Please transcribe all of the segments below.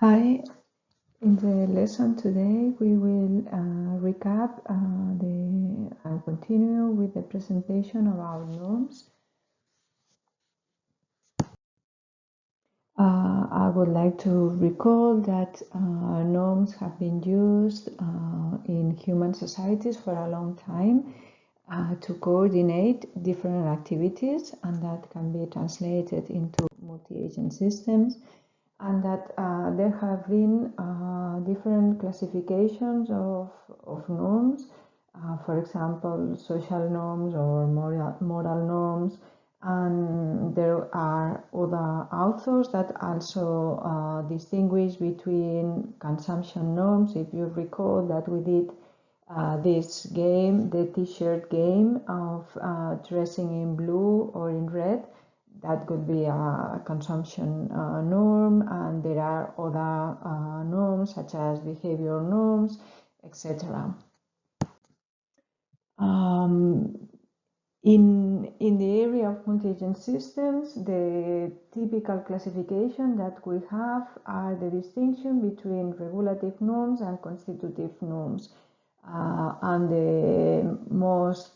Hi, in the lesson today we will recap and continue with the presentation of our norms. I would like to recall that norms have been used in human societies for a long time to coordinate different activities, and that can be translated into multi-agent systems. And that there have been different classifications of norms, for example, social norms or moral norms. And there are other authors that also distinguish between consumption norms. If you recall that we did this game, the t-shirt game of dressing in blue or in red, that could be a consumption norm, and there are other norms such as behavior norms, etc. In the area of multi-agent systems, the typical classification that we have are the distinction between regulative norms and constitutive norms. And the most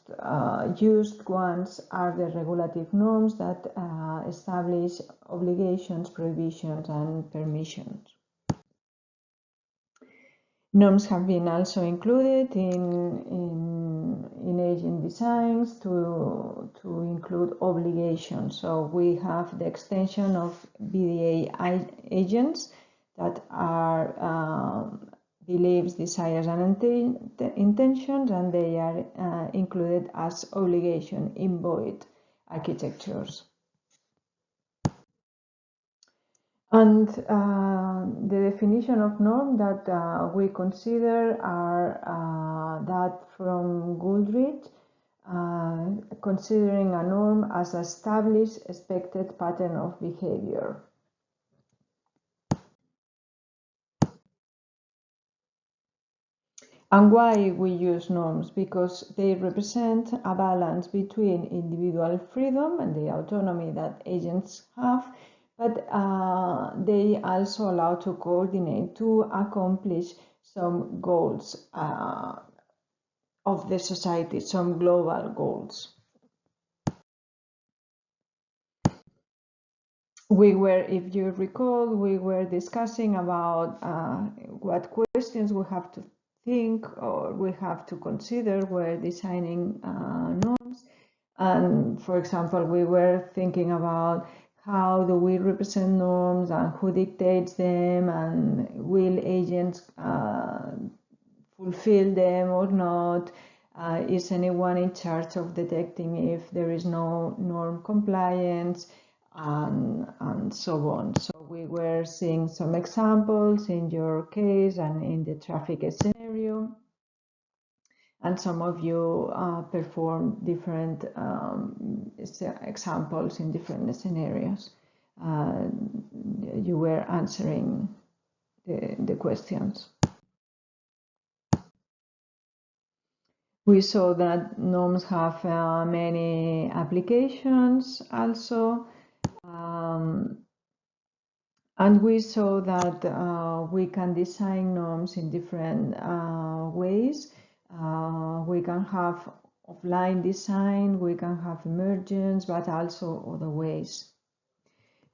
used ones are the regulative norms that establish obligations, prohibitions, and permissions. Norms have been also included in agent designs to include obligations. So we have the extension of BDA agents that are beliefs, desires, and intentions, and they are included as obligation in void architectures. And the definition of norm that we consider are that from Goodrich, considering a norm as an established expected pattern of behavior. And why we use norms? Because they represent a balance between individual freedom and the autonomy that agents have, but they also allow to coordinate to accomplish some goals of the society, some global goals. If you recall, we were discussing about what questions we have to think or we have to consider when designing norms. And for example, we were thinking about how do we represent norms and who dictates them, and will agents fulfill them or not? Is anyone in charge of detecting if there is no norm compliance? And so on. So we were seeing some examples in your case and in the traffic scenario. And some of you performed different examples in different scenarios. You were answering the questions. We saw that norms have many applications also. And we saw that we can design norms in different ways. We can have offline design, we can have emergence, but also other ways.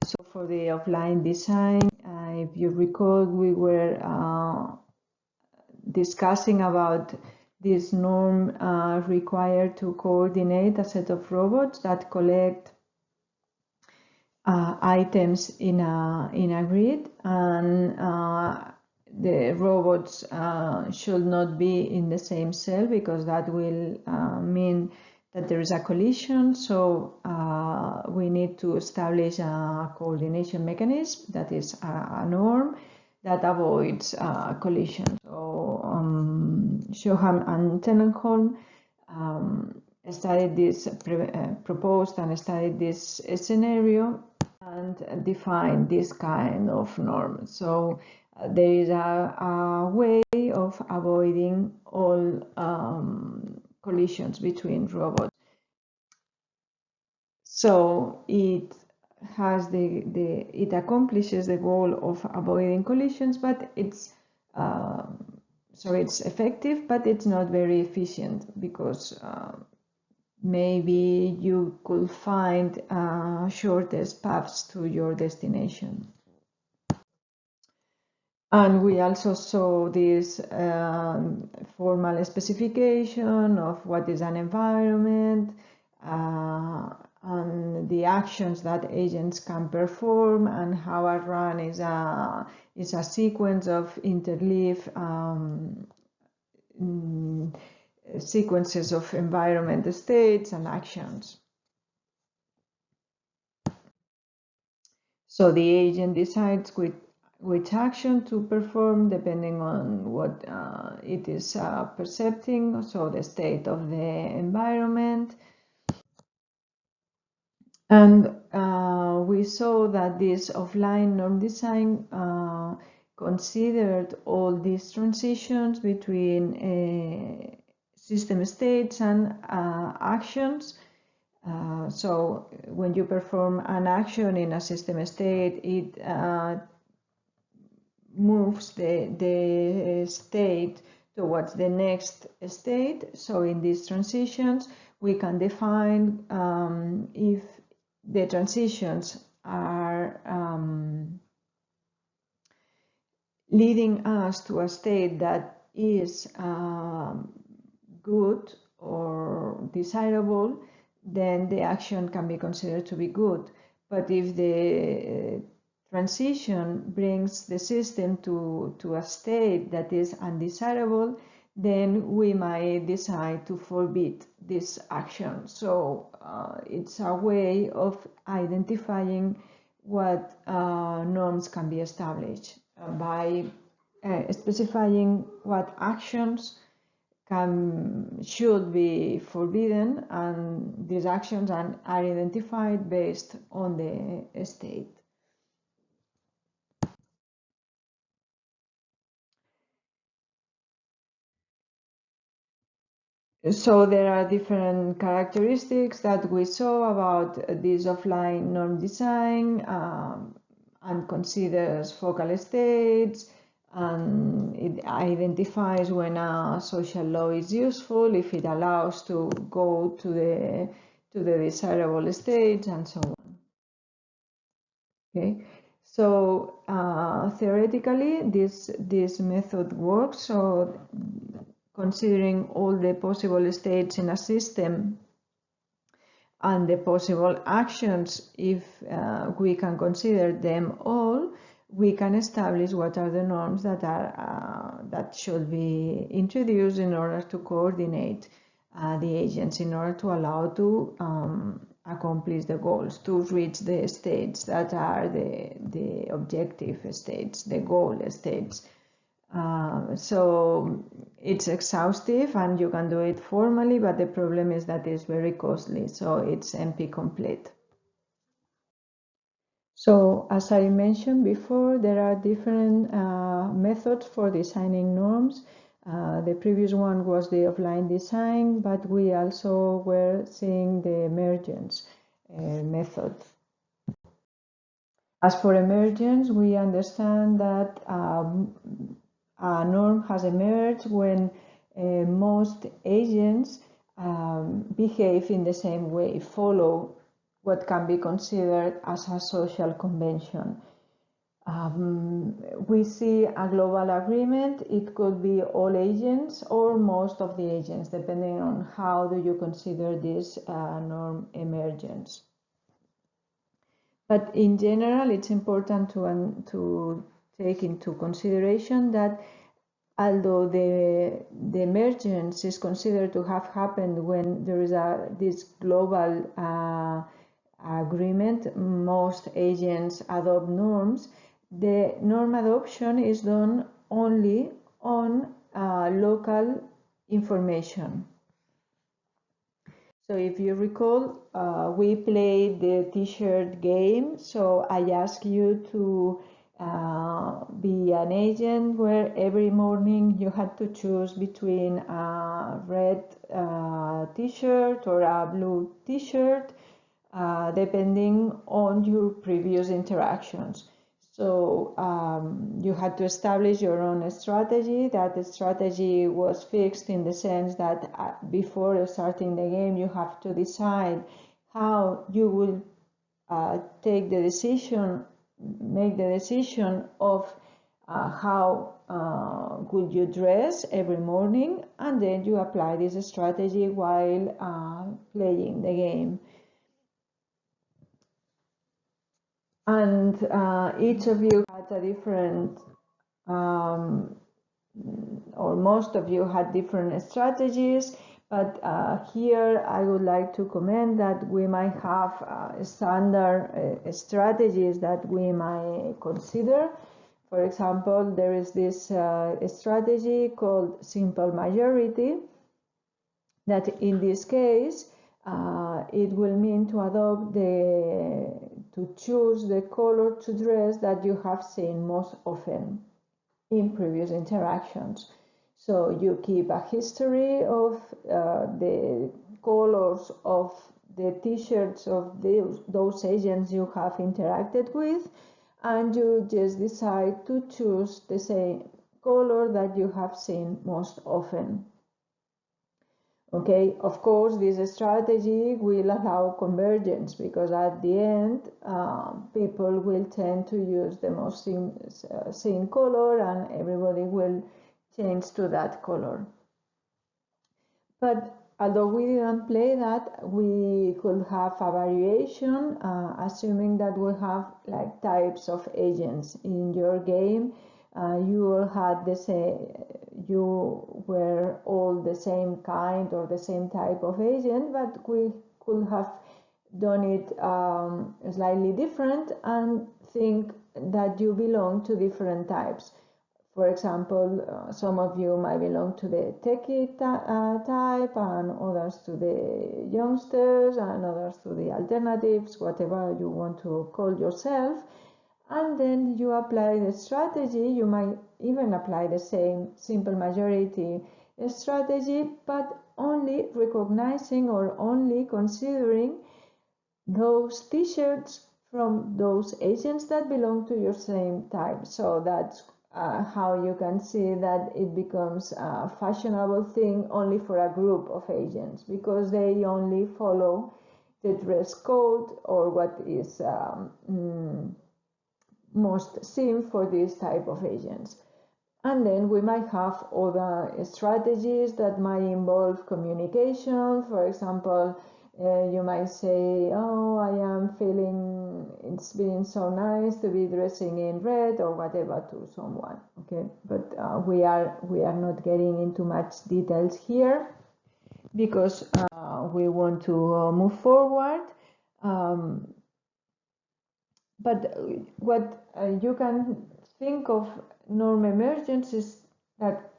So for the offline design, if you recall, we were discussing about this norm required to coordinate a set of robots that collect items in a grid, and the robots should not be in the same cell because that will mean that there is a collision. So we need to establish a coordination mechanism that is a norm that avoids collision. So Schoham and Tenenholm studied this, proposed and studied this scenario and defined this kind of norm. So there is a way of avoiding all collisions between robots. So it has it accomplishes the goal of avoiding collisions, but it's it's effective, but it's not very efficient, because maybe you could find shortest paths to your destination. And we also saw this formal specification of what is an environment, and the actions that agents can perform, and how a run is a sequence of interleave sequences of environment states and actions. So the agent decides which action to perform depending on what it is perceiving, so the state of the environment. And we saw that this offline norm design considered all these transitions between system states and actions. So when you perform an action in a system state, it moves the state towards the next state. So in these transitions, we can define if the transitions are leading us to a state that is good or desirable, then the action can be considered to be good. But if the transition brings the system to a state that is undesirable, then we might decide to forbid this action. So it's a way of identifying what norms can be established by specifying what actions should be forbidden, and these actions are identified based on the state. So there are different characteristics that we saw about this offline norm design, and considers focal states, and it identifies when a social law is useful, if it allows to go to the desirable states, and so on. Okay, so theoretically this method works. So considering all the possible states in a system and the possible actions, if we can consider them all, we can establish what are the norms that should be introduced in order to coordinate the agents, in order to allow to accomplish the goals, to reach the states that are the objective states, the goal states. So it's exhaustive and you can do it formally, but the problem is that it's very costly, so it's NP complete. So as I mentioned before, there are different methods for designing norms. The previous one was the offline design, but we also were seeing the emergence method. As for emergence, we understand that a norm has emerged when most agents behave in the same way, follow what can be considered as a social convention. We see a global agreement. It could be all agents or most of the agents, depending on how do you consider this norm emergence. But in general, it's important to take into consideration that although the emergence is considered to have happened when there is this global agreement, most agents adopt norms, the norm adoption is done only on local information. So if you recall, we played the t-shirt game. So I ask you to be an agent where every morning you had to choose between a red t-shirt or a blue t-shirt. depending on your previous interactions. So you had to establish your own strategy. That strategy was fixed in the sense that before starting the game, you have to decide how you will make the decision of how would you dress every morning, and then you apply this strategy while playing the game. And each of you had a different, or most of you had different strategies, but here I would like to comment that we might have standard strategies that we might consider. For example, there is this strategy called simple majority, that in this case it will mean to choose the color to dress that you have seen most often in previous interactions. So you keep a history of the colors of the t-shirts of those agents you have interacted with, and you just decide to choose the same color that you have seen most often. Okay, of course, this strategy will allow convergence, because at the end, people will tend to use the most same color, and everybody will change to that color. But although we didn't play that, we could have a variation, assuming that we have like types of agents in your game. You all had the same, you were all the same kind or the same type of agent, but we could have done it slightly different and think that you belong to different types. For example, some of you might belong to the techie type, and others to the youngsters, and others to the alternatives, whatever you want to call yourself. And then you apply the strategy. You might even apply the same simple majority strategy, but only recognizing or only considering those t-shirts from those agents that belong to your same type. So that's how you can see that it becomes a fashionable thing only for a group of agents, because they only follow the dress code or what is most seen for this type of agents. And then we might have other strategies that might involve communication. For example, you might say, oh, I am feeling it's been so nice to be dressing in red or whatever to someone. Okay, but we are not getting into much details here, because we want to move forward. But what you can think of norm emergence is that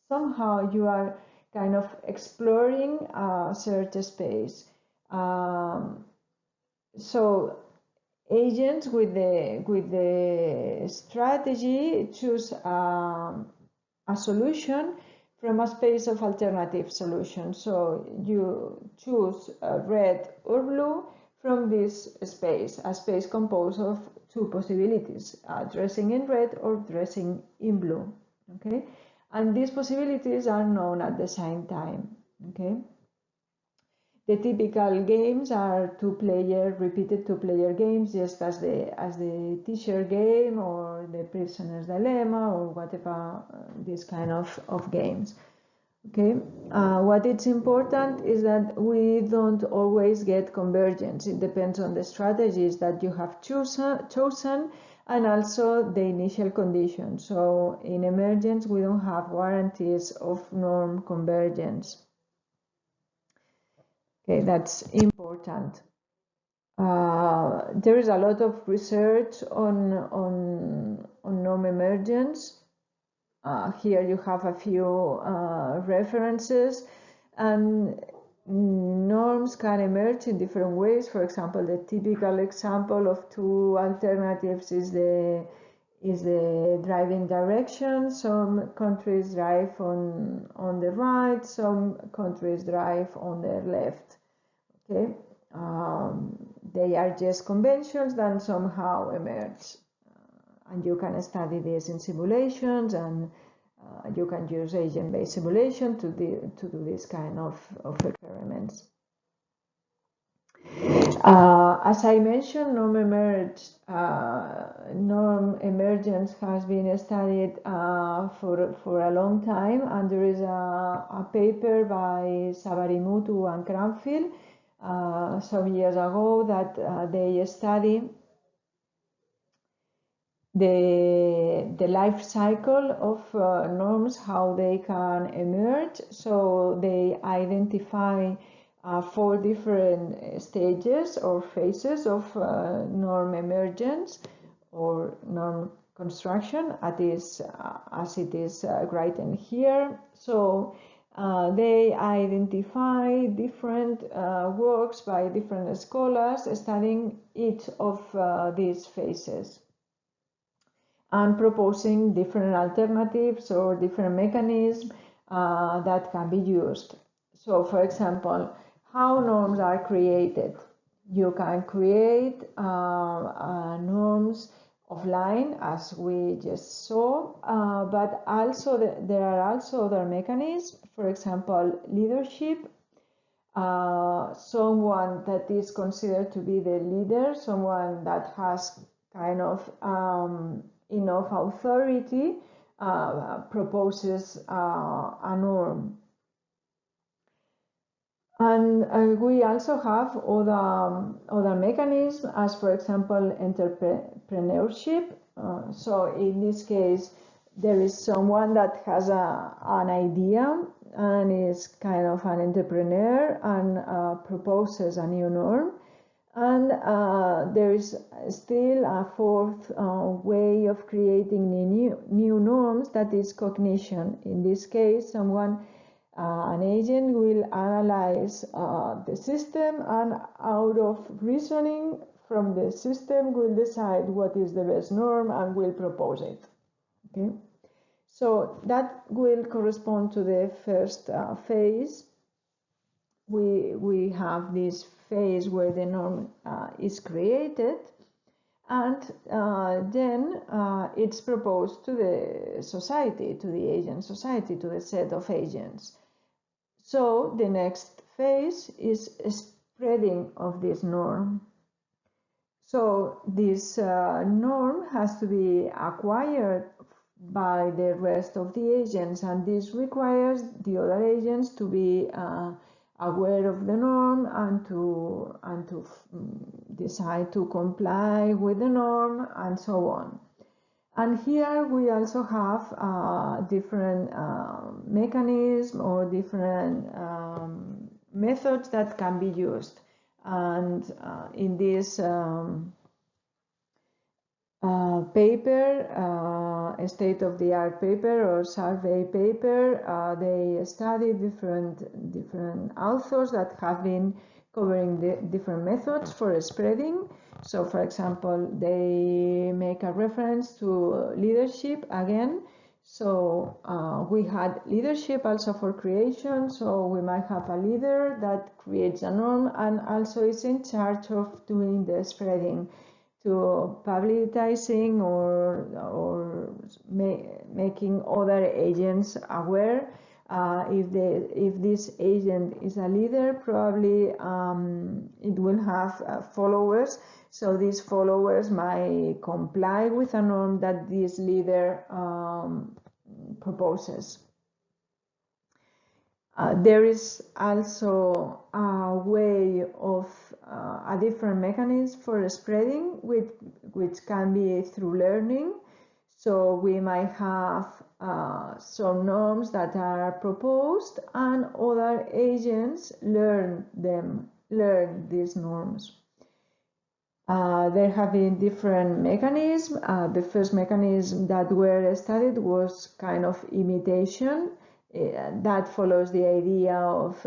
somehow you are kind of exploring a search space. So agents with the strategy choose a solution from a space of alternative solutions. So you choose red or blue from this space, a space composed of two possibilities, dressing in red or dressing in blue. Okay, and these possibilities are known at the same time. Okay. The typical games are repeated two-player games, just as the t-shirt game or the prisoner's dilemma or whatever, this kind of games. Okay, what is important is that we don't always get convergence. It depends on the strategies that you have chosen and also the initial conditions. So in emergence, we don't have guarantees of norm convergence. Okay, that's important. There is a lot of research on norm emergence. Here you have a few references, and norms can emerge in different ways. For example, the typical example of two alternatives is the driving direction. Some countries drive on the right, some countries drive on the left. Okay, they are just conventions that somehow emerge. And you can study this in simulations, and you can use agent-based simulation to do this kind of experiments. As I mentioned, norm emergence has been studied for a long time, and there is a paper by Sabarimutu and Cranfield some years ago that they study the life cycle of norms, how they can emerge. So they identify 4 different stages or phases of norm emergence or norm construction, as it is written here. So they identify different works by different scholars studying each of these phases and proposing different alternatives or different mechanisms that can be used. So, for example, how norms are created. You can create norms offline, as we just saw, but also there are also other mechanisms. For example, leadership. Someone that is considered to be the leader, someone that has kind of enough authority, proposes a norm. And we also have other mechanisms, as for example entrepreneurship. So in this case, there is someone that has an idea and is kind of an entrepreneur and proposes a new norm. And there is still a 4th way of creating new norms, that is cognition. In this case, an agent will analyze the system, and out of reasoning from the system will decide what is the best norm and will propose it. Okay, so that will correspond to the first phase. We have this phase where the norm is created, and then it's proposed to the society, to the agent society, to the set of agents. So the next phase is spreading of this norm. So this norm has to be acquired by the rest of the agents, and this requires the other agents to be aware of the norm and to decide to comply with the norm, and so on. And here we also have different mechanisms or different methods that can be used. And in this paper, a state-of-the-art paper or survey paper, they studied different authors that have been covering the different methods for spreading. So, for example, they make a reference to leadership again. So we had leadership also for creation. So we might have a leader that creates a norm and also is in charge of doing the spreading, to publicizing or making other agents aware. If this agent is a leader, probably it will have followers. So these followers might comply with a norm that this leader proposes. There is also a way of a different mechanism for spreading, which can be through learning. So we might have some norms that are proposed, and other agents learn these norms. There have been different mechanisms. The first mechanism that were studied was kind of imitation. That follows the idea of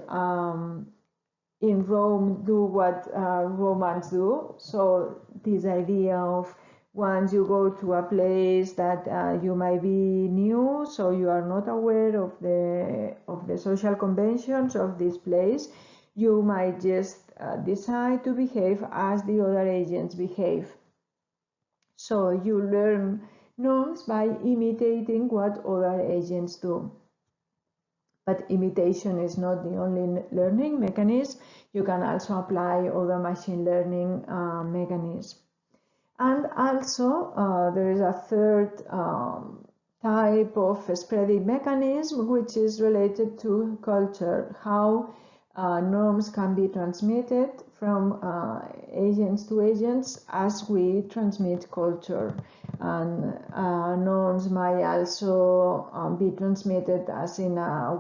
in Rome, do what Romans do. So this idea of once you go to a place that you might be new, so you are not aware of the social conventions of this place, You might just decide to behave as the other agents behave. So you learn norms by imitating what other agents do. But imitation is not the only learning mechanism. You can also apply other machine learning mechanisms. And also there is a third type of spreading mechanism, which is related to culture, how norms can be transmitted from agents to agents as we transmit culture. And norms might also be transmitted as in a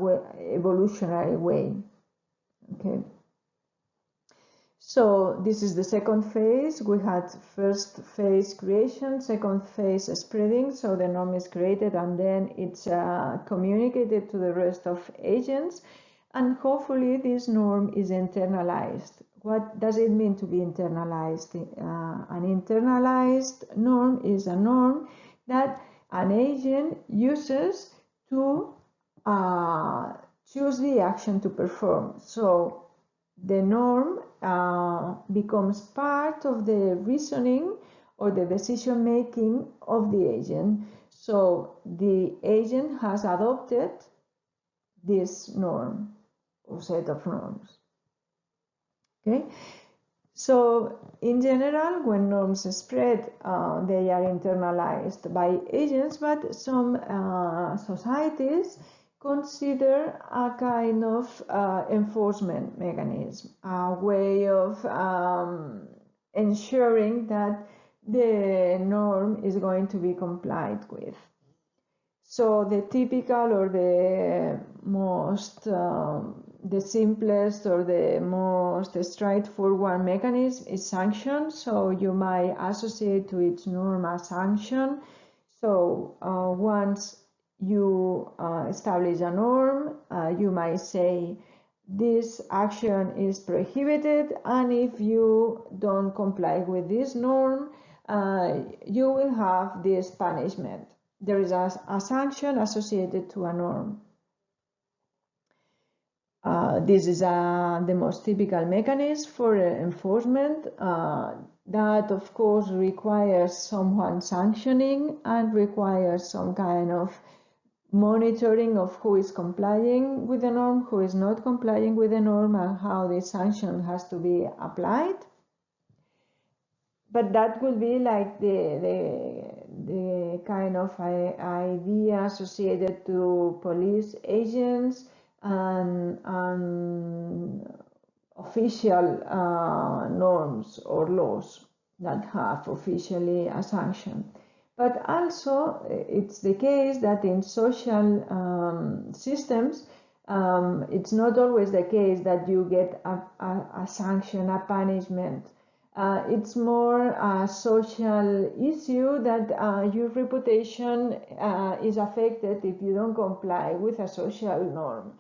evolutionary way. Okay. So this is the second phase. We had first phase creation, second phase spreading. So the norm is created and then it's communicated to the rest of agents. And hopefully this norm is internalized. What does it mean to be internalized? An internalized norm is a norm that an agent uses to choose the action to perform. So the norm becomes part of the reasoning or the decision making of the agent. So the agent has adopted this norm or set of norms. Okay, so in general, when norms spread, they are internalized by agents, but some societies consider a kind of enforcement mechanism, a way of ensuring that the norm is going to be complied with. So the typical or the most, the simplest or the most straightforward mechanism is sanction. So you might associate to each norm a sanction. So once you establish a norm, you might say this action is prohibited, and if you don't comply with this norm, you will have this punishment. There is a sanction associated to a norm. This is the most typical mechanism for enforcement. That, of course, requires someone sanctioning and requires some kind of monitoring of who is complying with the norm, who is not complying with the norm, and how the sanction has to be applied. But that would be like the kind of idea associated to police agents and official norms or laws that have officially a sanction. But also it's the case that in social systems, it's not always the case that you get a sanction, a punishment. It's more a social issue that your reputation is affected if you don't comply with a social norm.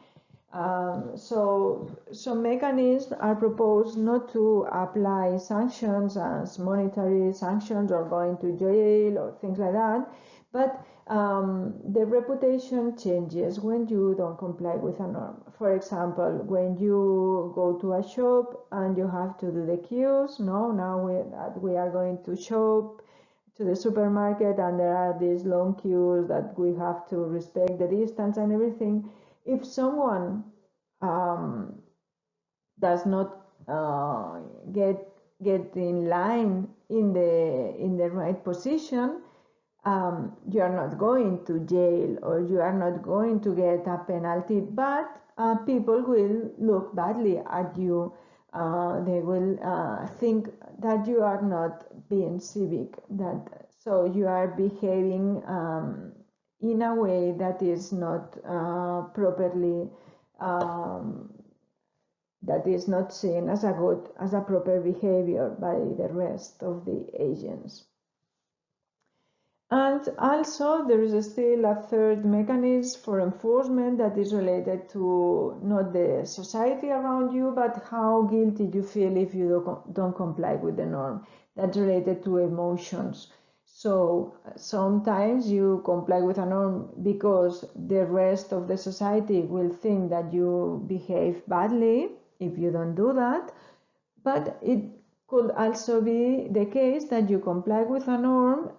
So some mechanisms are proposed not to apply sanctions as monetary sanctions or going to jail or things like that, but the reputation changes when you don't comply with a norm. For example, when you go to a shop and you have to do the queues, now we are going to shop to the supermarket and there are these long queues that we have to respect the distance and everything. If someone does not get in line in the right position, you are not going to jail or you are not going to get a penalty, but people will look badly at you. They will think that you are not being civic, so you are behaving in a way that is not properly, that is not seen as a proper behavior by the rest of the agents. And also there is still a third mechanism for enforcement that is related to not the society around you, but how guilty you feel if you don't comply with the norm. That's related to emotions. So sometimes you comply with a norm because the rest of the society will think that you behave badly if you don't do that. But it could also be the case that you comply with a norm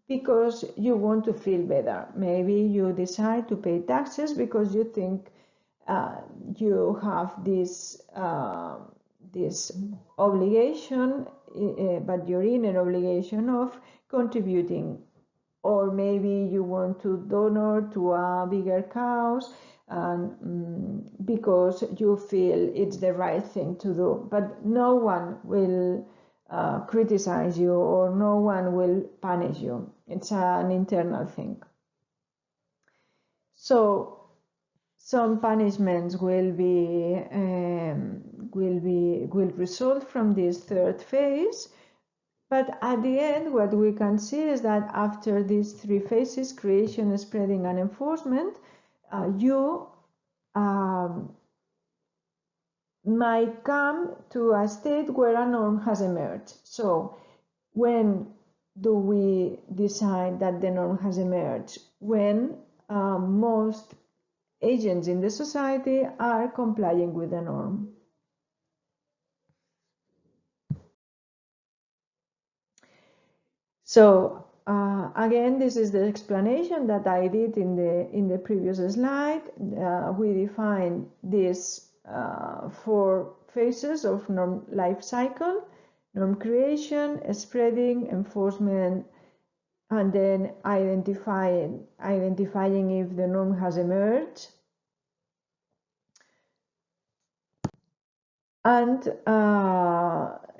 because you want to feel better. Maybe you decide to pay taxes because you think you have this obligation, but your inner obligation of contributing. Or maybe you want to donate to a bigger cause, because you feel it's the right thing to do. But no one will criticize you, or no one will punish you. It's an internal thing. So some punishments will result from this third phase. But at the end, what we can see is that after these three phases, creation, spreading, and enforcement, you might come to a state where a norm has emerged. So when do we decide that the norm has emerged? When most agents in the society are complying with the norm. So again, this is the explanation that I did in the previous slide. We define these 4 phases of norm life cycle: norm creation, spreading, enforcement, and then identifying if the norm has emerged. And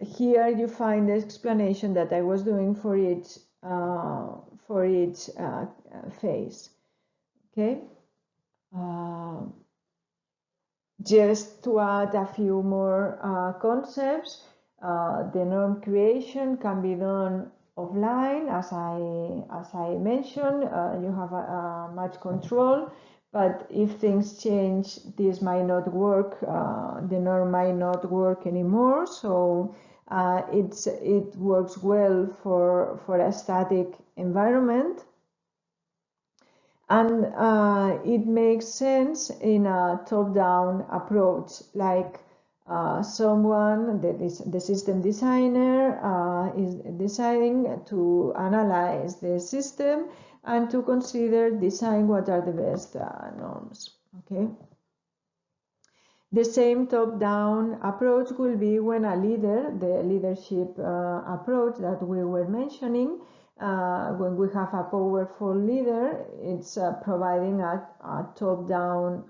here you find the explanation that I was doing for each phase. Okay. Just to add a few more concepts, the norm creation can be done offline, as I mentioned. You have much control. But if things change, this might not work. The norm might not work anymore. So it works well for a static environment, and it makes sense in a top-down approach, like someone that is the system designer is deciding to analyze the system and to decide what are the best norms. Okay. The same top-down approach will be when a leader, the leadership approach that we were mentioning, when we have a powerful leader, it's providing a top-down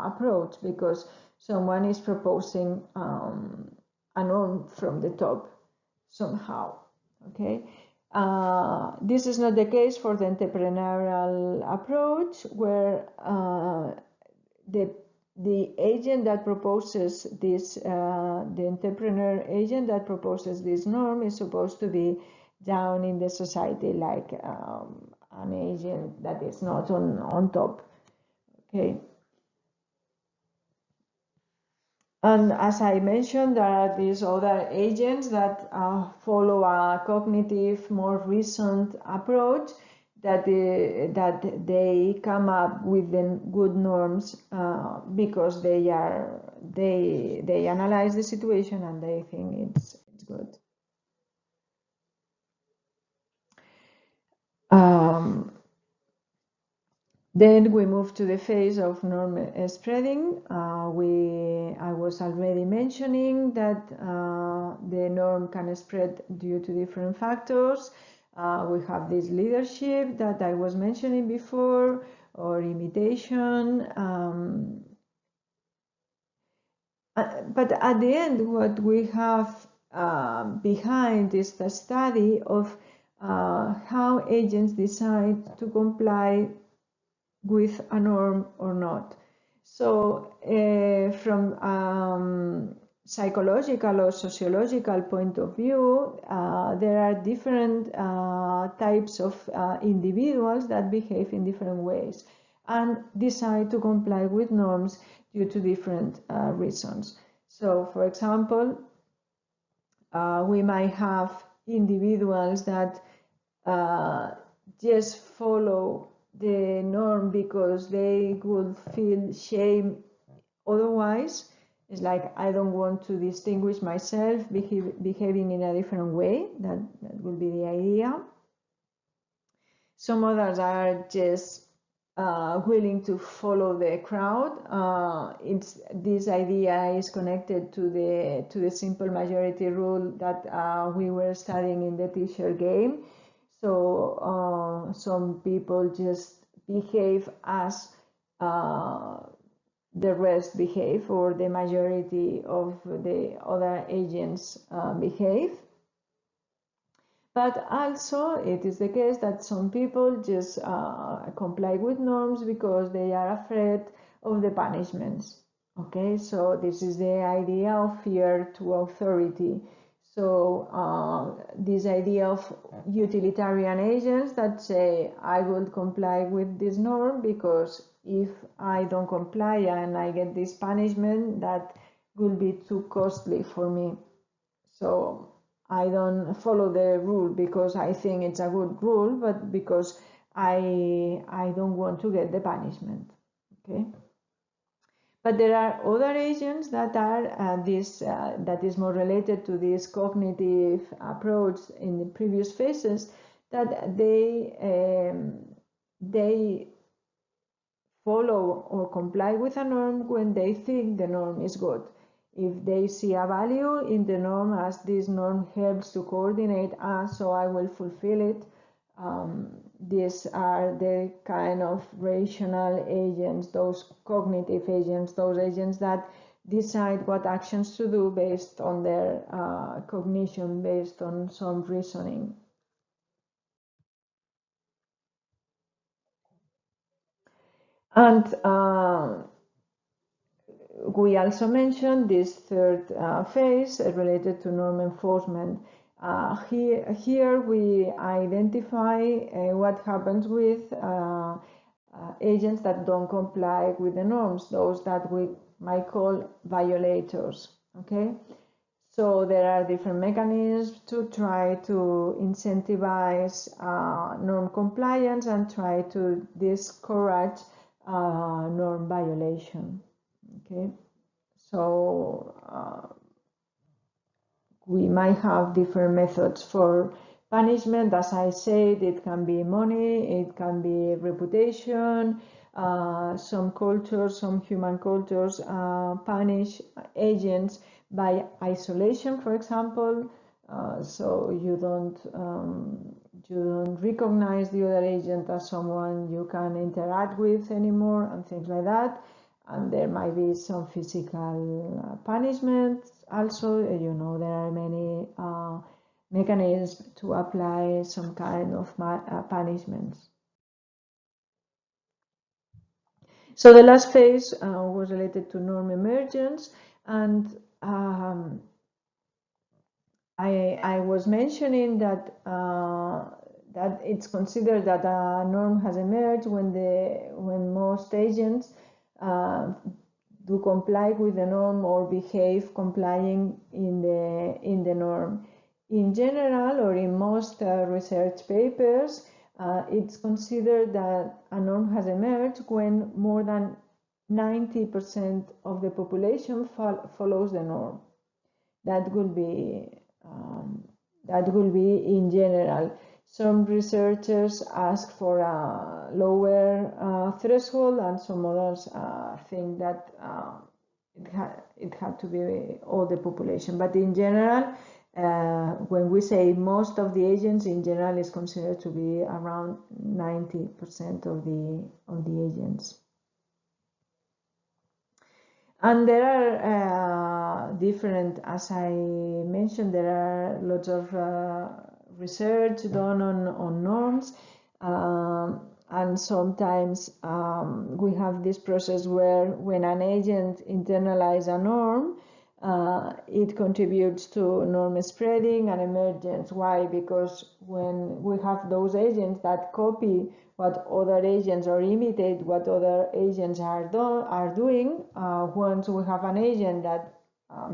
approach, because someone is proposing a norm from the top somehow. Okay. This is not the case for the entrepreneurial approach, where the agent that proposes this, the entrepreneur agent that proposes this norm, is supposed to be down in the society, like an agent that is not on top. Okay. And as I mentioned, there are these other agents that follow a cognitive, more recent approach, that they come up with the good norms because they analyze the situation and they think it's good. Then we move to the phase of norm spreading. I was already mentioning that the norm can spread due to different factors. We have this leadership that I was mentioning before, or imitation. But at the end, what we have behind is the study of how agents decide to comply with a norm or not. So from psychological or sociological point of view, there are different types of individuals that behave in different ways and decide to comply with norms due to different reasons. So, for example, we might have individuals that just follow the norm because they would feel shame otherwise, It's like I don't want to distinguish myself behaving in a different way. That will be the idea. Some others are just willing to follow the crowd. This idea is connected to the simple majority rule that we were studying in the teacher game. So some people just behave as the rest behave, or the majority of the other agents behave. But also it is the case that some people just comply with norms because they are afraid of the punishments. Okay, so this is the idea of fear to authority. So this idea of utilitarian agents that say, I will comply with this norm because if I don't comply and I get this punishment, that will be too costly for me. So I don't follow the rule because I think it's a good rule, but because I don't want to get the punishment. Okay. But there are other agents that are that is more related to this cognitive approach in the previous phases, that they follow or comply with a norm when they think the norm is good. If they see a value in the norm, as this norm helps to coordinate us, so I will fulfill it. These are the kind of rational agents, those cognitive agents, those agents that decide what actions to do based on their cognition, based on some reasoning. And we also mentioned this third phase related to norm enforcement. Here we identify what happens with agents that don't comply with the norms, those that we might call violators. Okay, so there are different mechanisms to try to incentivize norm compliance and try to discourage norm violation. Okay, so we might have different methods for punishment. As I said, it can be money, it can be reputation. Some cultures, some human cultures punish agents by isolation, for example. So you don't recognize the other agent as someone you can interact with anymore, and things like that. And there might be some physical punishments also. You know, there are many mechanisms to apply some kind of punishments. So the last phase was related to norm emergence, and I was mentioning that that it's considered that a norm has emerged when most agents do comply with the norm or behave complying in the norm. In general, or in most research papers, it's considered that a norm has emerged when more than 90% of the population follows the norm. That will be in general. Some researchers ask for a lower threshold, and some others think that it had to be all the population. But in general, when we say most of the agents, in general is considered to be around 90% of the agents. And there are different, as I mentioned, there are lots of research done on norms, and sometimes we have this process where when an agent internalizes a norm, it contributes to norm spreading and emergence. Why? Because when we have those agents that copy what other agents or imitate what other agents are doing, once we have an agent that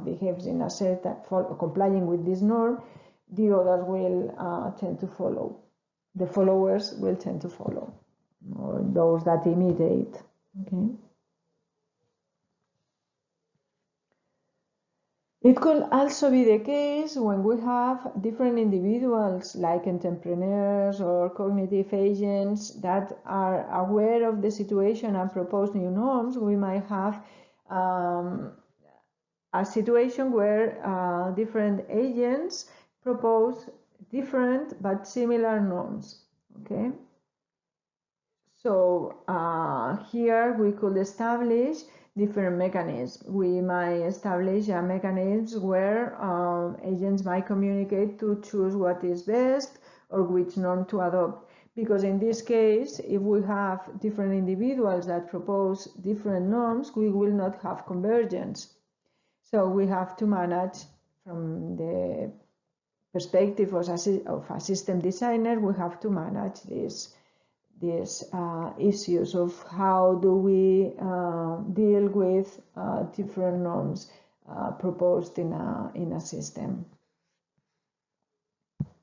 behaves in a certain, complying with this norm, the others will tend to follow. The followers will tend to follow, or those that imitate. Okay. It could also be the case when we have different individuals like entrepreneurs or cognitive agents that are aware of the situation and propose new norms. We might have a situation where different agents propose different but similar norms. Okay, so here we could establish different mechanisms. We might establish a mechanism where agents might communicate to choose what is best or which norm to adopt. Because in this case, if we have different individuals that propose different norms, we will not have convergence. So we have to manage, from the perspective of a system designer, we have to manage these issues of how do we deal with different norms proposed in a system.